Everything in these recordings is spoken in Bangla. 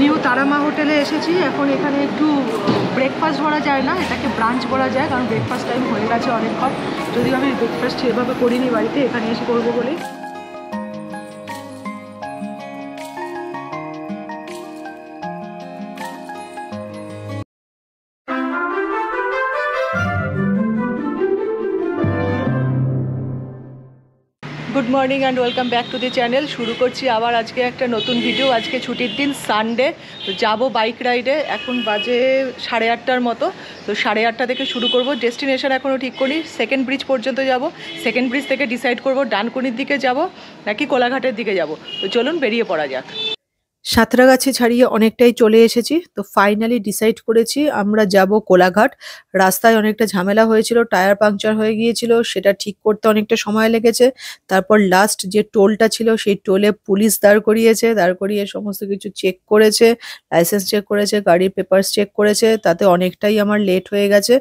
নিউ তারামা হোটেলে এসেছি। এখন এখানে একটু ব্রেকফাস্ট বলা যায় না, এটাকে ব্রাঞ্চ বলা যায়, কারণ ব্রেকফাস্ট টাইম হয়ে গেছে অনেকক্ষণ। যদিও আমি ব্রেকফাস্ট সেভাবে করিনি বাড়িতে, এখানে এসে করবো বলেই। Good morning and welcome back to the channel. শুরু করছি আবার আজকে একটা নতুন ভিডিও। আজকে ছুটির দিন, সানডে, তো যাবো বাইক রাইডে। এখন বাজে 8:30টার মতো। তো 8:30 থেকে শুরু করব। ডেস্টিনেশন এখনও ঠিক করি, সেকেন্ড ব্রিজ পর্যন্ত যাব। সেকেন্ড ব্রিজ থেকে ডিসাইড করব ডানকুনির দিকে যাব নাকি কোলাঘাটের দিকে যাব। তো চলুন বেরিয়ে পড়া যাক। সাঁতরাগাছি ছাড়িয়ে অনেকটাই চলে এসেছি। তো ফাইনালি ডিসাইড করেছি আমরা যাব কোলাঘাট। রাস্তায় অনেকটা ঝামেলা হয়েছিল, টায়ার পাংচার হয়ে গিয়েছিল, সেটা ঠিক করতে অনেকটা সময় লেগেছে। তারপর লাস্ট যে টোলটা ছিল সেই টোলে পুলিশ দাঁড় করিয়েছে, দাঁড় করিয়ে সমস্ত কিছু চেক করেছে, লাইসেন্স চেক করেছে, গাড়ির পেপারস চেক করেছে। তাতে অনেকটাই আমার লেট হয়ে গেছে।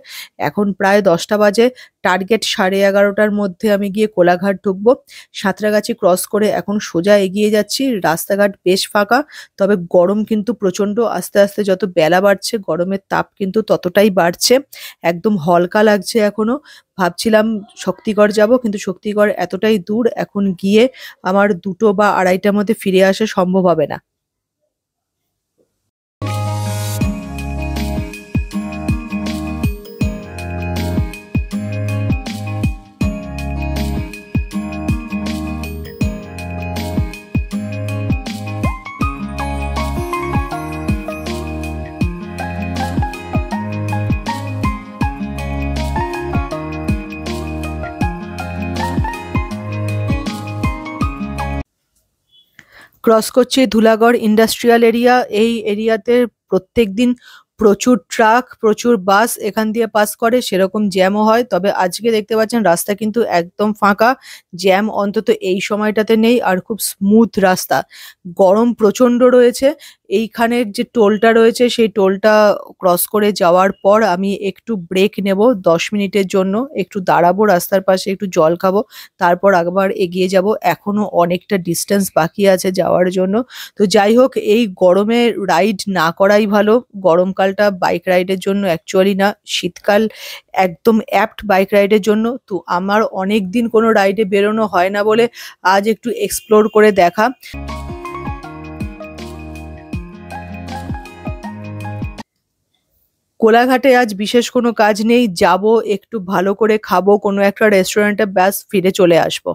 এখন প্রায় 10টা বাজে। টার্গেট 11:30টার মধ্যে আমি গিয়ে কোলাঘাট ঢুকবো। সাঁতরাগাছি ক্রস করে এখন সোজা এগিয়ে যাচ্ছি। রাস্তাঘাট বেশ ফাঁকা, তবে গরম কিন্তু প্রচন্ড। আস্তে আস্তে যত বেলা বাড়ছে গরমের তাপ কিন্তু ততটাই বাড়ছে। একদম হলকা লাগছে এখনো। ভাবছিলাম শক্তিগড় যাব, কিন্তু শক্তিগড় এতটাই দূর, এখন গিয়ে আমার 2টো বা 2:30টার মধ্যে ফিরে আসা সম্ভব হবে না। ক্রস করছি ধুলাগড় ইন্ডাস্ট্রিয়াল এরিয়া। এই এরিয়াতে প্রত্যেকদিন প্রচুর ট্রাক, প্রচুর বাস এখান দিয়ে পাস করে, সেরকম জ্যামও হয়। তবে আজকে দেখতে পাচ্ছেন রাস্তা কিন্তু একদম ফাঁকা, জ্যাম অন্তত এই সময়টাতে নেই, আর খুব স্মুথ রাস্তা। গরম প্রচন্ড রয়েছে। এইখানের যে টোলটা রয়েছে সেই টোলটা ক্রস করে যাওয়ার পর আমি একটু ব্রেক নেব 10 মিনিটের জন্য, একটু দাঁড়াবো রাস্তার পাশে, একটু জল খাবো, তারপর আবার এগিয়ে যাব। এখনো অনেকটা ডিস্টেন্স বাকি আছে যাওয়ার জন্য। তো যাই হোক, এই গরমে রাইড না করাই ভালো। গরমকালটা বাইক রাইডের জন্য অ্যাকচুয়ালি না, শীতকাল একদম অ্যাপ্ট বাইক রাইডের জন্য। তো আমার অনেক দিন কোনো রাইডে বেরোনো হয় না বলে আজ একটু এক্সপ্লোর করে দেখা। কোলাঘাটে আজ বিশেষ কোনো কাজ নেই, যাব একটু ভালো করে খাবো কোনো একটা রেস্টুরেন্টে, ব্যাস ফিরে চলে আসবো।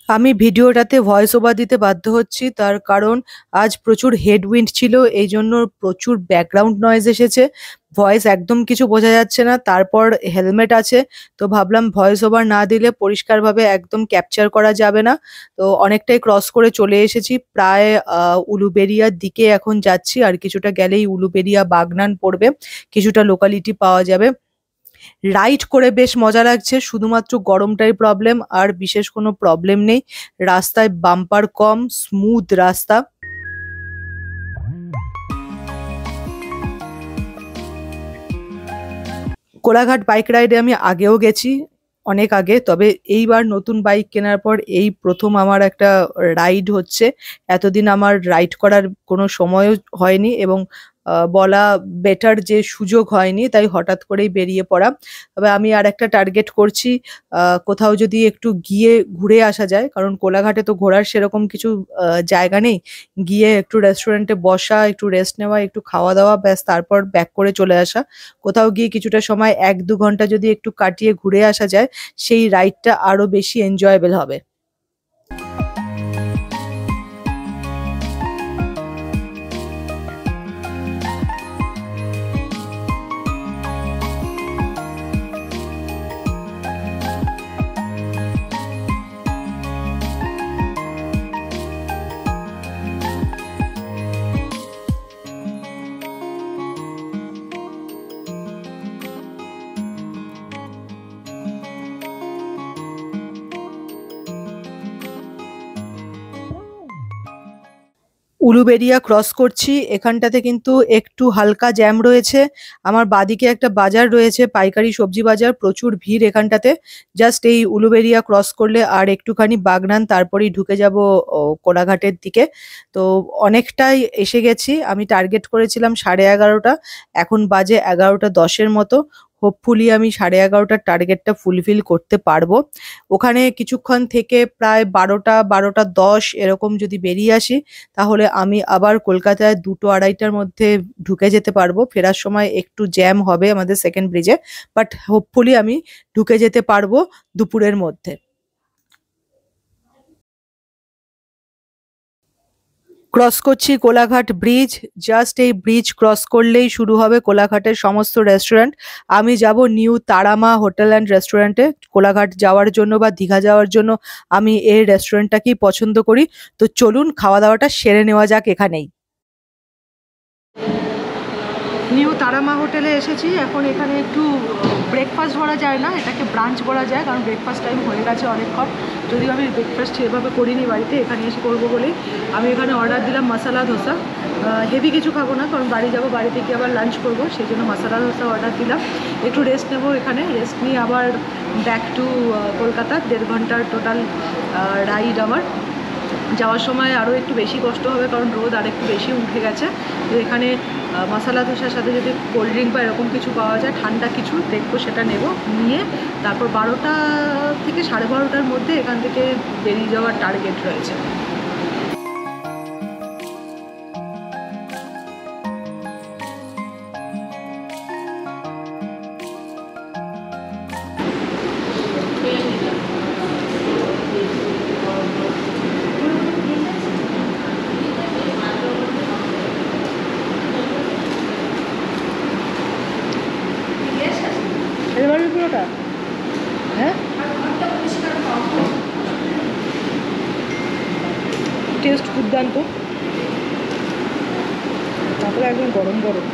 আমি ভিডিওটাতে ভয়েস ওভার দিতে বাধ্য হচ্ছি, তার কারণ আজ প্রচুর হেডউইন্ড ছিল, এই জন্য প্রচুর ব্যাকগ্রাউন্ড নয়েজ এসেছে। ভয়েস একদম কিছু বোঝা যাচ্ছে না, তারপর হেলমেট আছে, তো ভাবলাম ভয়েস ওভার না দিলে পরিষ্কারভাবে একদম ক্যাপচার করা যাবে না। তো অনেকটাই ক্রস করে চলে এসেছি, প্রায় উলুবেড়িয়ার দিকে এখন যাচ্ছি। আর কিছুটা গেলেই উলুবেড়িয়া বাগনান পড়বে, কিছুটা লোকালিটি পাওয়া যাবে। রাইড করে বেশ মজা লাগছে, শুধুমাত্র গরমটাই প্রবলেম, আর বিশেষ কোনো প্রবলেম নেই। রাস্তায় বাম্পার কম, স্মুথ রাস্তা। কোলাঘাট বাইক রাইডে আমি আগেও গেছি, অনেক আগে, তবে এইবার নতুন বাইক কেনার পর এই প্রথম আমার একটা রাইড হচ্ছে। এতদিন আমার রাইড করার কোনো সময়ও হয়নি, এবং বলা বেটার যে সুযোগ হয়নি, তাই হঠাৎ করেই বেরিয়ে পড়া। তবে আমি আর একটা টার্গেট করছি, কোথাও যদি একটু গিয়ে ঘুরে আসা যায়, কারণ কোলাঘাটে তো ঘোরার সেরকম কিছু জায়গা নেই। গিয়ে একটু রেস্টুরেন্টে বসা, একটু রেস্ট নেওয়া, একটু খাওয়া দাওয়া, ব্যাস তারপর ব্যাক করে চলে আসা। কোথাও গিয়ে কিছুটা সময় 1-2 ঘন্টা যদি একটু কাটিয়ে ঘুরে আসা যায়, সেই রাইডটা আরো বেশি এনজয়েবল হবে। উলুবেড়িয়া ক্রস করছি, এখানটাতে কিন্তু একটু হালকা জ্যাম রয়েছে। আমার বাদিকে একটা বাজার রয়েছে, পাইকারি সবজি বাজার, প্রচুর ভিড় এখানটাতে। জাস্ট এই উলুবেড়িয়া ক্রস করলে আর একটুখানি বাগনান, তারপরেই ঢুকে যাব কোলাঘাটের দিকে। তো অনেকটাই এসে গেছি, আমি টার্গেট করেছিলাম 11:30, এখন বাজে 11:10 মতো। হোপফুলি আমি 11:30টার টার্গেটটা ফুলফিল করতে পারবো। ওখানে কিছুক্ষণ থেকে প্রায় 12টা 12টা 10 এরকম যদি বেরিয়ে আসি, তাহলে আমি আবার কলকাতায় 2টো 2:30টার মধ্যে ঢুকে যেতে পারবো। ফেরার সময় একটু জ্যাম হবে আমাদের সেকেন্ড ব্রিজে, বাট হোপফুলি আমি ঢুকে যেতে পারবো দুপুরের মধ্যে। ক্রস করছি কোলাঘাট ব্রিজ। জাস্ট এই ব্রিজ ক্রস করলেই শুরু হবে কোলাঘাটের সমস্ত রেস্টুরেন্ট। আমি যাব নিউ তারামা হোটেল অ্যান্ড রেস্টুরেন্টে। কোলাঘাট যাওয়ার জন্য বা দীঘা যাওয়ার জন্য আমি এই রেস্টুরেন্টটাকেই পছন্দ করি। তো চলুন খাওয়া দাওয়াটা সেরে নেওয়া যাক এখানেই। নিউ তারামা হোটেলে এসেছি। এখন এখানে একটু ব্রেকফাস্ট বলা যায় না, এটাকে ব্রাঞ্চ বলা যায়, কারণ ব্রেকফাস্ট টাইম হয়ে গেছে অনেকক্ষণ। যদিও আমি ব্রেকফাস্ট সেভাবে করিনি বাড়িতে, এখানে এসে করবো বলেই আমি এখানে অর্ডার দিলাম মশলা ধোসা। হেভি কিছু খাবো না, কারণ বাড়ি যাবো, বাড়ি থেকে আবার লাঞ্চ করবো, সেই জন্য মশলা ধোসা অর্ডার দিলাম। একটু রেস্ট নেবো এখানে, রেস্ট নিয়ে আবার ব্যাক টু কলকাতা। 1.5 ঘন্টার টোটাল রাইড আমার। যাওয়ার সময় আরও একটু বেশি কষ্ট হবে, কারণ রোদ আর একটু বেশি উঠে গেছে। তো এখানে মশলা ধোসার সাথে যদি কোল্ড ড্রিঙ্ক বা এরকম কিছু পাওয়া যায়, ঠান্ডা কিছু দেখবো, সেটা নেব। নিয়ে তারপর 12টা থেকে 12:30টার মধ্যে এখান থেকে বেরিয়ে যাওয়ার টার্গেট রয়েছে। এবারে পুরোটা হ্যাঁ, টেস্ট দুর্দান্ত, তারপরে একদম গরম গরম।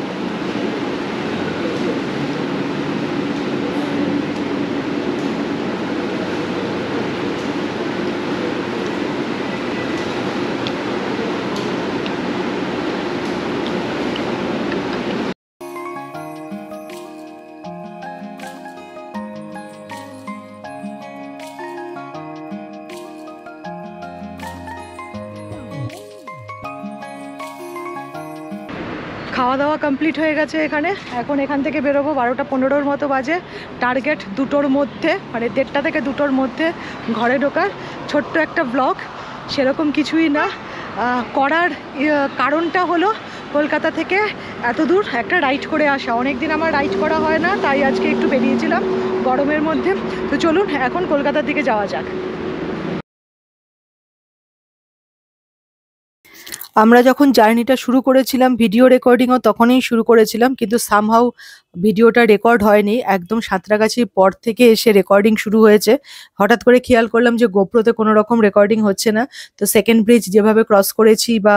খাওয়া দাওয়া কমপ্লিট হয়ে গেছে এখানে। এখন এখান থেকে বেরোবো, 12টা 15 মতো বাজে। টার্গেট 2টোর মধ্যে, মানে 1:30 থেকে 2টোর মধ্যে ঘরে ঢোকার। ছোট্ট একটা ব্লগ, সেরকম কিছুই না। করার কারণটা হলো কলকাতা থেকে এত দূর একটা রাইড করে আসা। অনেক দিন আমার রাইড করা হয় না, তাই আজকে একটু বেরিয়েছিলাম গরমের মধ্যে। তো চলুন এখন কলকাতার দিকে যাওয়া যাক। আমরা যখন জার্নিটা শুরু করেছিলাম ভিডিও রেকর্ডিংও তখনই শুরু করেছিলাম, কিন্তু সামহাউ ভিডিওটা রেকর্ড হয়নি। একদম সাঁতরাগাছির পর থেকে এসে রেকর্ডিং শুরু হয়েছে। হঠাৎ করে খেয়াল করলাম যে গোপ্রোতে কোনো রকম রেকর্ডিং হচ্ছে না। তো সেকেন্ড ব্রিজ যেভাবে ক্রস করেছি বা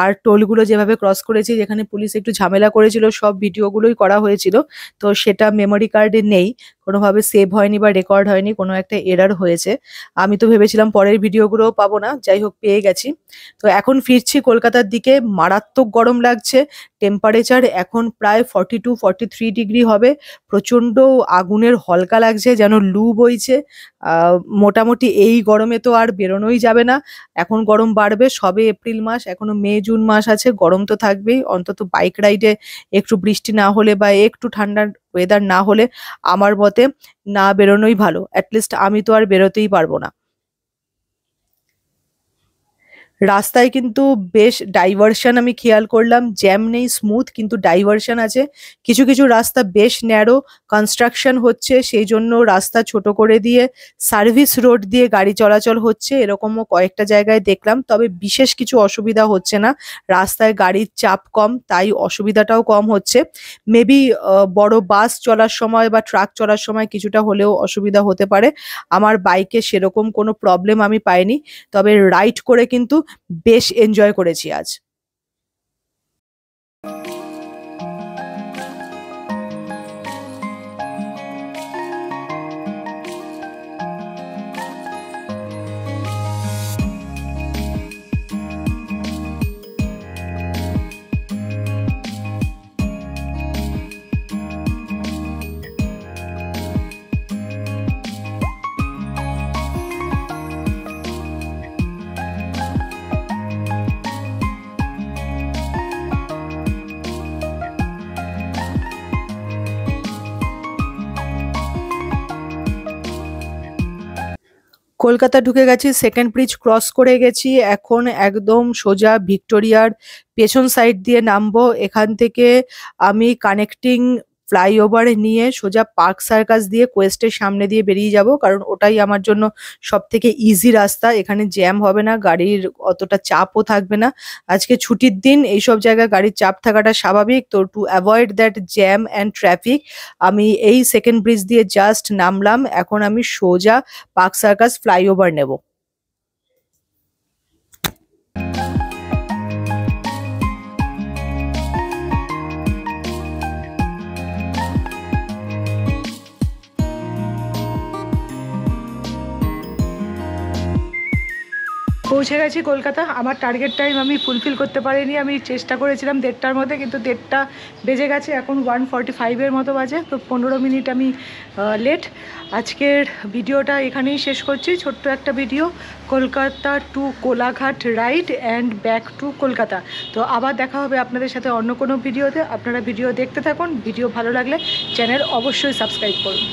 আর টোলগুলো যেভাবে ক্রস করেছি, যেখানে পুলিশ একটু ঝামেলা করেছিল, সব ভিডিওগুলোই করা হয়েছিল। তো সেটা মেমোরি কার্ডে নেই, কোনোভাবে সেভ হয়নি বা রেকর্ড হয়নি, কোনো একটা এরার হয়েছে। আমি তো ভেবেছিলাম পরের ভিডিওগুলোও পাবো না, যাই হোক পেয়ে গেছি। তো এখন ফিরছি কলকাতার দিকে। মারাত্মক গরম লাগছে, টেম্পারেচার এখন প্রায় 42-43 ডিগ্রি হবে। প্রচণ্ড আগুনের হলকা লাগছে, যেন লু বইছে। মোটামুটি এই গরমে তো আর বেরোনোই যাবে না। এখন গরম বাড়বে, সবে এপ্রিল মাস, এখনো মে জুন মাস আছে, গরম তো থাকবেই। অন্তত বাইক রাইডে একটু বৃষ্টি না হলে বা একটু ঠান্ডার ওয়েদার না হলে আমার মতে না বেরোনোই ভালো। অ্যাটলিস্ট আমি তো আর বেরোতেই পারবো না। রাস্তায় কিন্তু বেশ ডাইভারশন আমি খেয়াল করলাম, জ্যাম নেই, স্মুথ, কিন্তু ডাইভারশন আছে। কিছু কিছু রাস্তা বেশ ন্যারো, কনস্ট্রাকশন হচ্ছে, সেই জন্য রাস্তা ছোট করে দিয়ে সার্ভিস রোড দিয়ে গাড়ি চলাচল হচ্ছে, এরকমও কয়েকটা জায়গায় দেখলাম। তবে বিশেষ কিছু অসুবিধা হচ্ছে না, রাস্তায় গাড়ির চাপ কম, তাই অসুবিধাটাও কম হচ্ছে। মেবি বড় বাস চলার সময় বা ট্রাক চলার সময় কিছুটা হলেও অসুবিধা হতে পারে। আমার বাইকে সেরকম কোনো প্রবলেম আমি পাইনি, তবে রাইড করে কিন্তু বেশ এনজয় করেছি আজ। কলকাতা ঢুকে গেছি, সেকেন্ড ব্রিজ ক্রস করে গেছি। এখন একদম সোজা ভিক্টোরিয়ার পেছন সাইড দিয়ে নামবো। এখান থেকে আমি কানেক্টিং ফ্লাইওভার নিয়ে সোজা পার্ক সার্কাস দিয়ে কোয়েস্টের সামনে দিয়ে বেরিয়ে যাব, কারণ ওটাই আমার জন্য সব থেকে ইজি রাস্তা। এখানে জ্যাম হবে না, গাড়ির অতটা চাপও থাকবে না। আজকে ছুটির দিন, এইসব জায়গায় গাড়ির চাপ থাকাটা স্বাভাবিক। তো to avoid that jam and traffic আমি এই সেকেন্ড ব্রিজ দিয়ে জাস্ট নামলাম। এখন আমি সোজা পার্ক সার্কাস ফ্লাইওভার নেব। পৌঁছে গেছি কলকাতা। আমার টার্গেট টাইম আমি ফুলফিল করতে পারিনি। আমি চেষ্টা করেছিলাম 1:30টার মধ্যে, কিন্তু 1:30টা বেজে গেছে। এখন 1:45-এর মতো বাজে, তো 15 মিনিট আমি লেট। আজকের ভিডিওটা এখানেই শেষ করছি, ছোট্ট একটা video, Kolkata to Kolaghat ride and back to Kolkata. তো আবার দেখা হবে আপনাদের সাথে অন্য কোনো ভিডিওতে। আপনারা ভিডিও দেখতে থাকুন, ভিডিও ভালো লাগলে চ্যানেল অবশ্যই সাবস্ক্রাইব করুন।